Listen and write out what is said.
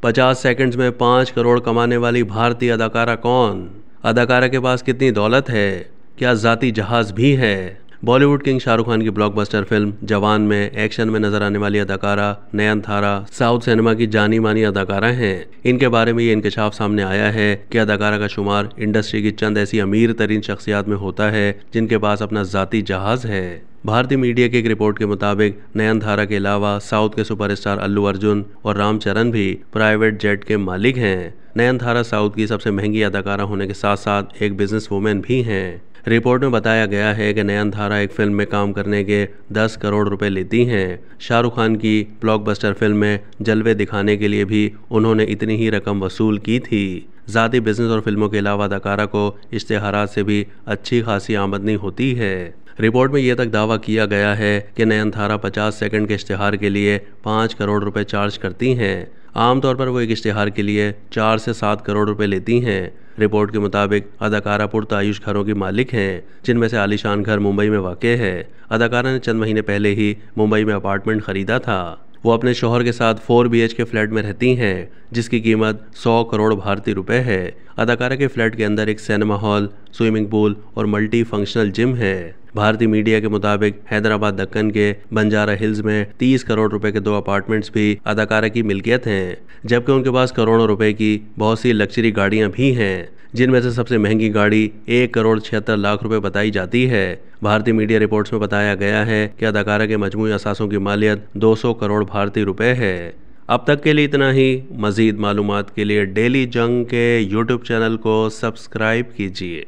50 seconds में 5 करोड़ कमाने वाली भारतीय अदाकारा कौन? अदाकारा के पास कितनी दौलत है? क्या जाती जहाज भी है? बॉलीवुड किंग शाहरुख खान की ब्लॉकबस्टर फिल्म जवान में एक्शन में नजर आने वाली अदाकारा नयनतारा साउथ सिनेमा की जानी मानी अदाकारा हैं। इनके बारे में ये इंकशाफ सामने आया है कि अदाकारा का शुमार इंडस्ट्री की चंद ऐसी अमीर तरीन शख्सियात में होता है जिनके पास अपना जाती जहाज है। भारतीय मीडिया की एक रिपोर्ट के मुताबिक नयनतारा के अलावा साउथ के सुपरस्टार अल्लू अर्जुन और रामचरण भी प्राइवेट जेट के मालिक हैं। नयनतारा साउथ की सबसे महंगी अदाकारा होने के साथ साथ एक बिजनेस वुमेन भी हैं। रिपोर्ट में बताया गया है कि नयनतारा एक फिल्म में काम करने के 10 करोड़ रुपए लेती हैं। शाहरुख खान की ब्लॉकबस्टर फिल्म में जलवे दिखाने के लिए भी उन्होंने इतनी ही रकम वसूल की थी। ज़ाती बिजनेस और फिल्मों के अलावा अदाकारा को इश्तेहारात से भी अच्छी खासी आमदनी होती है। रिपोर्ट में यह तक दावा किया गया है कि नयनतारा 50 सेकंड के इश्तेहार के लिए 5 करोड़ रुपए चार्ज करती हैं। आमतौर पर वो एक इश्तेहार के लिए 4 से 7 करोड़ रुपए लेती हैं। रिपोर्ट के मुताबिक अदाकारा पुरतायुश घरों की मालिक हैं, जिनमें से आलीशान घर मुंबई में वाक़ है। अदाकारा ने चंद महीने पहले ही मुंबई में अपार्टमेंट खरीदा था। वो अपने शौहर के साथ 4 BHK फ्लैट में रहती हैं, जिसकी कीमत 100 करोड़ भारतीय रुपए है। अदाकारा के फ्लैट के अंदर एक सिनेमा हॉल, स्विमिंग पूल और मल्टी फंक्शनल जिम है। भारतीय मीडिया के मुताबिक हैदराबाद दक्कन के बंजारा हिल्स में 30 करोड़ रुपए के 2 अपार्टमेंट्स भी अदाकारा की मिल्कियत हैं, जबकि उनके पास करोड़ों रुपए की बहुत सी लग्जरी गाड़ियां भी हैं, जिनमें से सबसे महंगी गाड़ी 1 करोड़ 76 लाख रुपए बताई जाती है। भारतीय मीडिया रिपोर्ट्स में बताया गया है कि अदाकारा के मजमूई असासों की मालियत 200 करोड़ भारतीय रुपए है। अब तक के लिए इतना ही। मज़ीद मालूमात के लिए डेली जंग के YouTube चैनल को सब्सक्राइब कीजिए।